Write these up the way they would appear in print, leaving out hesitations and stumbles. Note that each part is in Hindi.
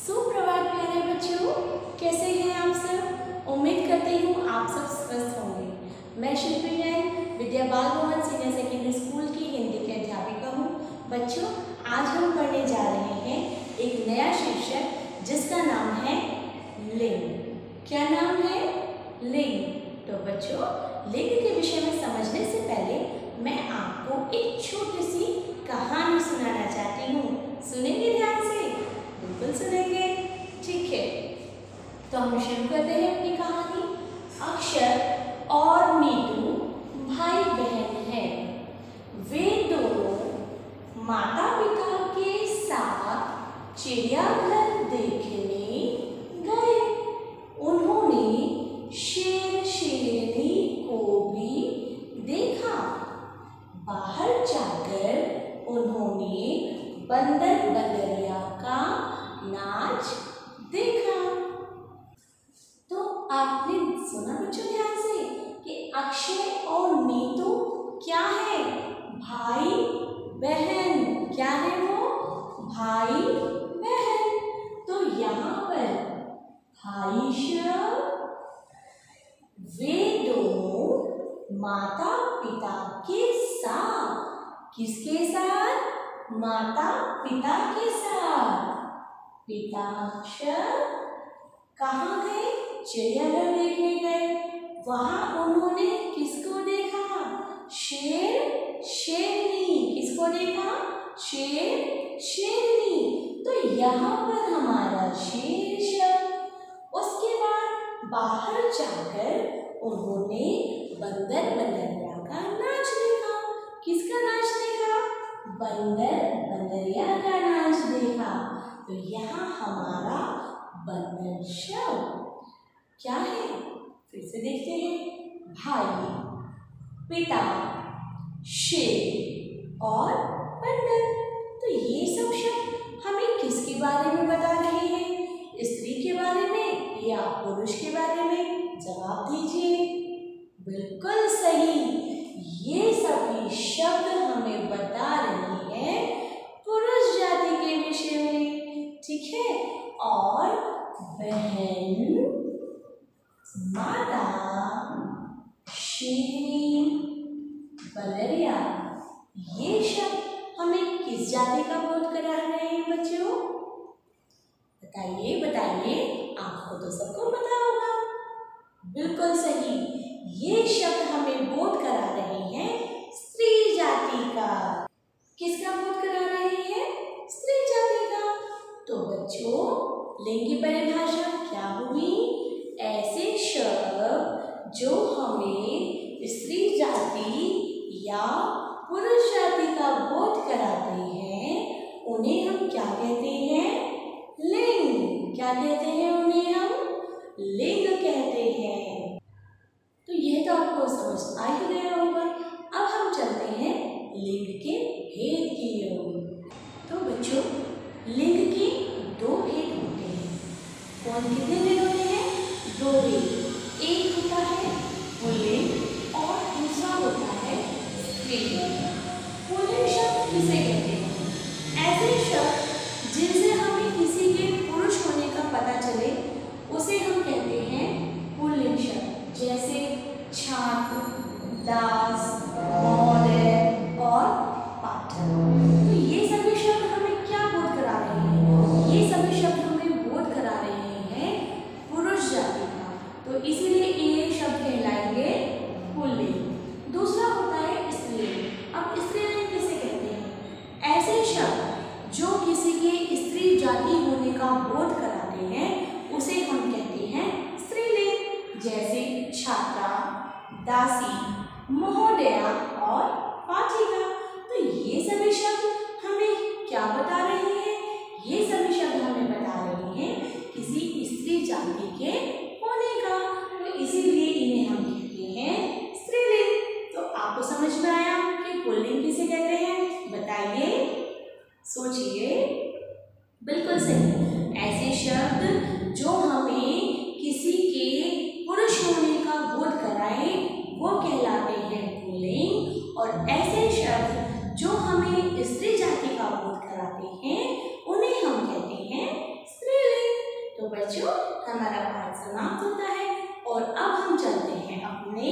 सुप्रभात प्यारे बच्चों, कैसे हैं आप सब। उम्मीद करती हूँ आप सब स्वस्थ होंगे। मैं शिल्पी जैन विद्या बाल भवन सीनियर सेकेंडरी स्कूल की हिंदी की अध्यापिका हूँ। बच्चों, आज हम पढ़ने जा रहे हैं एक नया शीर्षक जिसका नाम है लिंग। क्या नाम है? लिंग। तो बच्चों, लिंग के विषय में समझने से पहले मैं आपको एक छोटी सी कहानी सुनाना चाहती हूँ। सुनेंगे ध्यान से? बिल्कुल सुनेंगे, ठीक है। तो हम शुरू करते हैं अपनी कहानी। अक्षर और नीतू भाई बहन हैं। वे दोनों माता पिता के साथ चिड़ियाघर देखने गए। उन्होंने शेर शेरनी को भी देखा। बाहर जाकर उन्होंने बंदर बंदरिया का नाच देखा। तो आपने सुना बच्चों ध्यान से कि अक्षय और नीतू क्या है? भाई बहन। क्या है वो? भाई बहन। तो यहाँ पर भाई शब्द, वे दोनों माता पिता के साथ। किसके साथ? माता पिता के साथ। पिता शब्द कहाँ गए? चिड़ियाघर देखने गए। वहां उन्होंने किसको देखा? शेर शेरनी। किसको देखा? शेर शेरनी। तो यहाँ पर हमारा शेर शब्द। उसके बाद बाहर जाकर उन्होंने बंदर बंदरिया का नाच देखा। किसका नाच देखा? बंदर बंदरिया का नाच देखा। तो यहाँ हमारा बंदर शब्द क्या है? फिर से देखते हैं। भाई, पिता, शेर और बंदर। तो ये सब शब्द हमें किसके बारे में बता रहे हैं? स्त्री के बारे में या पुरुष के बारे में? जवाब दीजिए। बिल्कुल सही। ये सभी शब्द हमें बता रहे हैं पुरुष जाति के विषय में, ठीक है। और बहन, माता, शेरनी, बंदरिया, ये शब्द हमें किस जाति का बोध करा रहे हैं बच्चों? बताइए बताइए, आपको तो सबको पता होगा। बिल्कुल सही। ये शब्द हमें बोध करा रहे हैं स्त्री जाति का। किसका बोध करा रहे हैं? स्त्री जाति का। तो बच्चों, लिंग की परिभाषा क्या हुई? ऐसे शब्द जो हमें स्त्री जाति या पुरुष जाति का बोध कराते हैं, उन्हें हम क्या कहते हैं? लिंग। क्या कहते हैं उन्हें? हम लिंग कहते हैं। तो यह तो आपको समझ आ ही गया होगा। अब हम चलते हैं लिंग के भेद की ओर। तो बच्चों, लिंग के दो भेद होते हैं। कौन कितने भेद होते हैं? दो भेद। एक होता है पुल्लिंग और दूसरा होता है स्त्रीलिंग। पुल्लिंग शब्द किसे कहते हैं? ऐसे शब्द जिनसे हमें किसी के पुरुष होने का पता चले, उसे हम कहते हैं पुल्लिंग शब्द। जैसे छात्र, दास, महोदय और पाठक। तो ये सभी शब्द हमें क्या बोध करा रहे हैं? ये सभी शब्द हमें बोध करा रहे हैं पुरुष जाति का। तो इसीलिए ये शब्द कहलाएंगे पुल्लिंग। दूसरा होता है स्त्रीलिंग। अब स्त्रीलिंग किसे कहते हैं? ऐसे शब्द जो किसी के स्त्री जाति होने का बोध कराते हैं, उसे हम कहते हैं स्त्रीलिंग। जैसे छात्रा, दासी, महोदया और पाठिका। तो ये सभी शब्द हमें क्या बता रहे हैं? ये सभी शब्द हमें बता रहे हैं किसी स्त्री जाति के होने का। तो इसीलिए इन्हें हम कहते हैं स्त्रीलिंग। तो आपको समझ में आया कि पुल्लिंग किसे कहते हैं? बताइए, सोचिए। बिल्कुल सही। ऐसे शब्द जो हमें किसी के पुरुष होने का बोध कराए, वो कहलाते हैं पुल्लिंग। और ऐसे शब्द जो हमें स्त्री जाति का बोध कराते हैं, उन्हें हम कहते हैं स्त्रीलिंग। बच्चों हमारा पाठ समाप्त होता है और अब हम चलते हैं अपने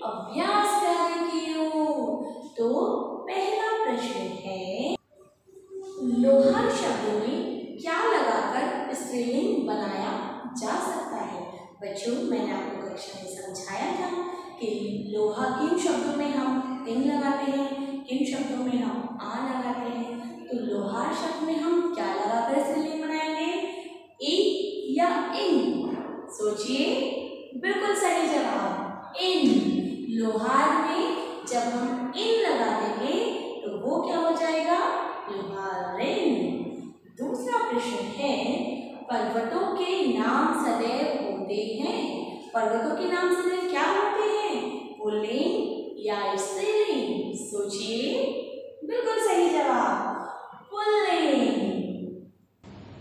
अभ्यास कार्य की ओर। तो पहला प्रश्न है, लोहार शब्द में क्या लगाकर स्त्रीलिंग बनाया जा सकता है? बच्चों मैंने आपको कक्षा में समझाया था कि लोहा किन शब्दों में हम इन लगाते हैं, किन शब्दों में हम आ लगाते हैं। तो लोहार शब्द में हम क्या लगाकर स्त्रीलिंग बनाएंगे, इ या इन? सोचिए, बिल्कुल सही जवाब इन। लोहार में जब हम इन लगा देंगे तो वो क्या हो जाएगा, लोहारिन। दूसरा प्रश्न है, पर्वतों के नाम सदैव होते हैं। पर्वतों के नाम सदैव क्या होते हैं, पुल्लिंग या स्त्रीलिंग? सोचिए, बिल्कुल सही जवाब पुल्लिंग।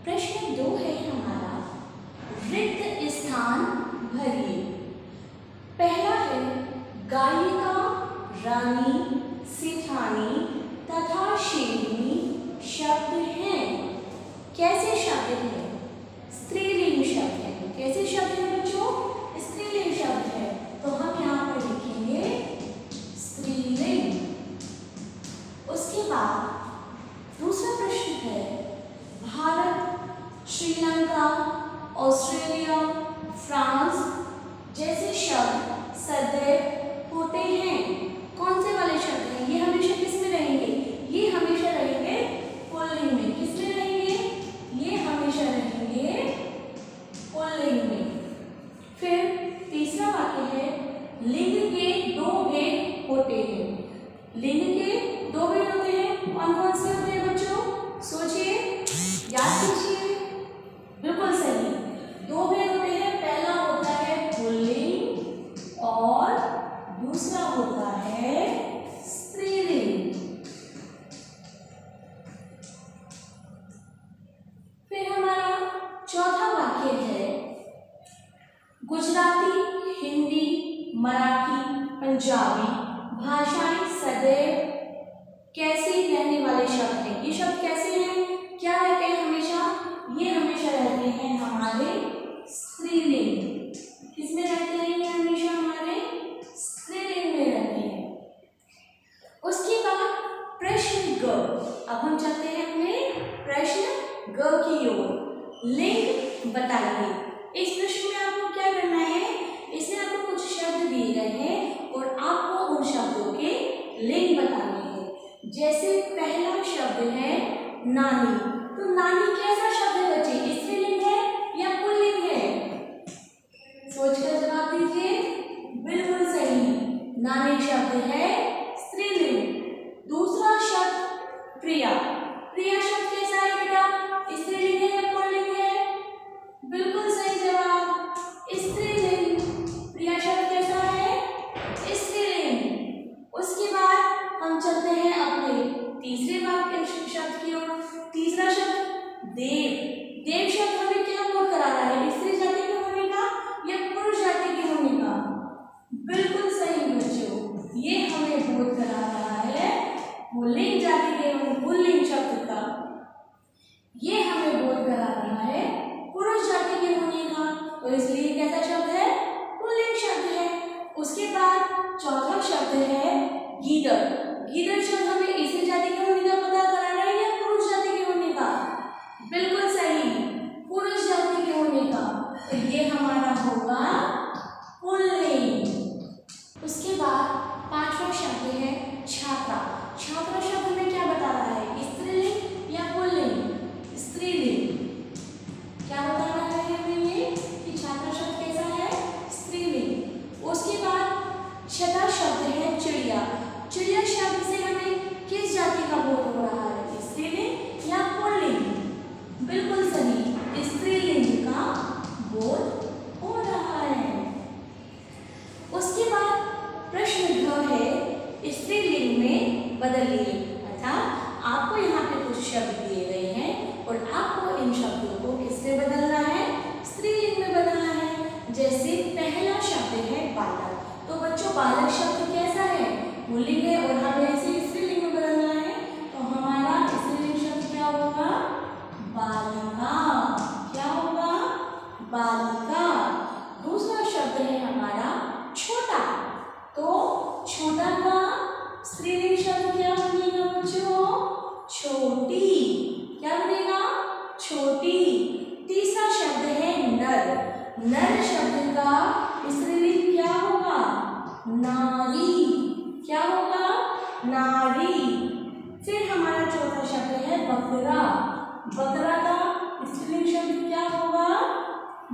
प्रश्न 2 है हमारा, रिक्त स्थान भरिए। पहला है, गायिका, रानी, सेठानी तथा शेरनी शब्द हैं। कैसे शब्द हैं, स्त्रीलिंग शब्द है। कैसे शब्द है बच्चों, स्त्रीलिंग शब्द है। तो हम यहाँ पर लिखेंगे स्त्रीलिंग। उसके बाद दूसरा प्रश्न है, भारत, श्रीलंका, ऑस्ट्रेलिया, फ्रांस जैसे शब्द सदैव होते हैं। कौन से वाले शब्द हैं, ये हमेशा किस में रहेंगे, ये हमेशा रहेंगे पुल्लिंग में। किस में रहेंगे, ये हमेशा रहेंगे पुल्लिंग में। फिर तीसरा वाक्य है, लिंग के 2 भेद होते हैं। लिंग के 2 भेद होते हैं, कौन कौन से होते हैं बच्चों? सोचिए, याद कीजिए, बिल्कुल सही 2 भेद होते हैं। पहला होता है पुल्लिंग और दूसरा होता है स्त्रीलिंग। फिर हमारा चौथा वाक्य है, गुजराती, हिंदी, मराठी, पंजाबी भाषाएं सदैव कैसे रहने वाले शब्द हैं। ये शब्द कैसे हैं, क्या रहते हैं हमेशा, ये हमेशा रहते हैं हमारे स्त्रीलिंग। किसमें रहते हैं, ये हमेशा हमारे स्त्रीलिंग में रहते हैं। उसके बाद प्रश्न ग। अब हम चलते हैं अपने प्रश्न ग की ओर। लिंग बताइए। इस प्रश्न में आपको क्या करना है, इसमें आपको कुछ शब्द दिए गए हैं और आपको उन शब्दों के लिंग बताने हैं। जैसे पहला शब्द है नानी। तो नानी कैसा शब्द है बच्चे, स्त्रीलिंग है या पुल्लिंग है? सोचकर जवाब दीजिए, बिल्कुल सही, नानी शब्द है स्त्रीलिंग। दूसरा शब्द प्रिया। प्रिया शब्द कैसा है बेटा, स्त्रीलिंग है या पुल्लिंग है? बिल्कुल सही जवाब स्त्रीलिंग। प्रिया शब्द कैसा है, स्त्रीलिंग। उसके बाद हम चलते हैं अपने तीसरे वाक्य शब्द की ओर। तीसरा शब्द देव। देव शब्द हमें क्या बोध करा रहा है, स्त्री जाति के होने का या पुरुष जाति के होने का? बिल्कुल सही बच्चों, ये हमें बोध करा रहा है पुल्लिंग जाति के, पुल्लिंग शब्द का ये हमें बोध करा रहा है पुरुष जाति के होने का। तो इसलिए कैसा शब्द है, पुल्लिंग शब्द है। उसके बाद चौथा शब्द है गीदड़। गीदड़ शब्द हमें स्त्री जाति के होने का पता करा रहा है या पुरुष जाति के होने का? बिल्कुल सही, पुरुष जाति के होने का। तो ये हमारा होगा पुल्लिंग। उसके बाद पांचवा शब्द है छात्रा। छात्रा शब्द में क्या बता रहा है, स्त्रीलिंग या पुल्लिंग? स्त्रीलिंग। क्या बता रहा है हमें ये कि छात्रा शब्द कैसा है, स्त्रीलिंग। उसके बाद छठा शब्द है चिड़िया। चिड़िया शब्द से हमें किस जाति का बोध हो रहा है, स्त्रीलिंग या पुल्लिंग? बिल्कुल सही, स्त्रीलिंग का बोध हो रहा है। उसके बाद प्रश्न घ है, स्त्रीलिंग में बदलिए। अर्थात आपको यहाँ पे कुछ शब्द दिए गए हैं और आपको इन शब्दों को किससे बदलना है, स्त्रीलिंग में बदलना है। जैसे पहला शब्द है बालक। तो बच्चों बालक शब्द कैसा है, पुल्लिंग है और हमें इसे स्त्रीलिंग में बदलना है। तो हमारा स्त्रीलिंग शब्द क्या होगा, बालिका। क्या होगा, नारी। फिर हमारा चौथा शब्द है बकरा। बकरा का स्त्रीलिंग शब्द क्या होगा?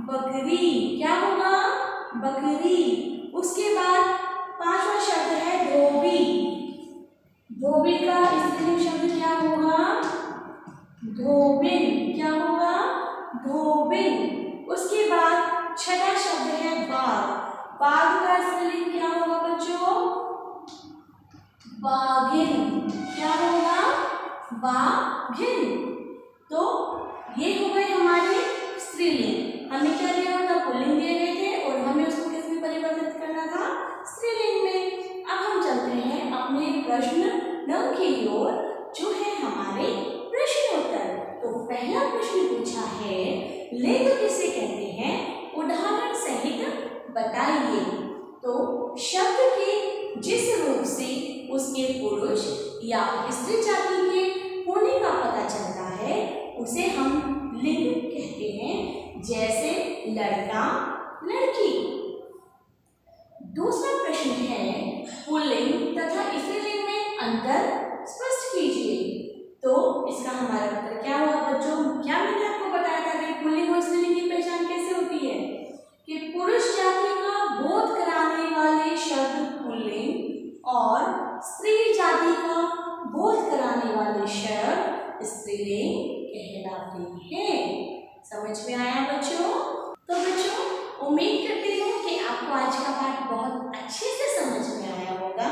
बकरी। क्या होगा? बकरी। उसके बाद पांचवा शब्द है धोबी। धोबी का स्त्रीलिंग शब्द क्या होगा? धोबिन। क्या होगा? धोबिन। उसके बाद छठा शब्द है बाघ। बाघ का स्त्रीलिंग क्या होगा बच्चों? बाघिन। क्या होगा? बाघिन। तो ये हो गए हमारे स्त्रीलिंग। हमें क्या दिया था? पुल्लिंग दिए गए थे और हमें उसको किस में परिवर्तित करना था? स्त्रीलिंग में। अब हम चलते हैं अपने प्रश्न नंबर की ओर, जो है हमारे प्रश्नोत्तर। तो पहला प्रश्न पूछा है, लिंग किसे कहते हैं? उदाहरण सहित बताइए। तो शब्द के जिस रूप से उसके पुरुष या स्त्री जाति के होने का पता चलता है उसे हम लिंग कहते हैं, जैसे लड़का, लड़की। दूसरा प्रश्न है, पुल्लिंग तथा स्त्रीलिंग में अंतर स्पष्ट कीजिए। तो इसका हमारा उत्तर क्या होगा बच्चों? क्या मैंने आपको बताया था कि पुल्लिंग और स्त्रीलिंग की पहचान कैसे होती है? कि पुरुष जाति का बोध कराने वाले शब्द पुल्लिंग और स्त्री जाति का बोध कराने वाले शब्द स्त्रीलिंग कहलाते हैं। समझ में आया बच्चों? तो बच्चों उम्मीद करती हूँ कि आपको आज का पाठ बहुत अच्छे से समझ में आया होगा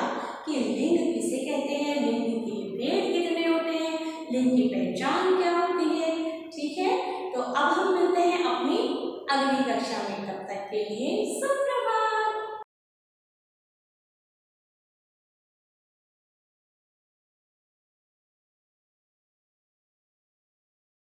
कि लिंग किसे कहते हैं, लिंग के भेद कितने होते हैं, लिंग की पहचान क्या होती है। ठीक है, तो अब हम मिलते हैं अपनी अगली कक्षा में। तब तक के लिए सब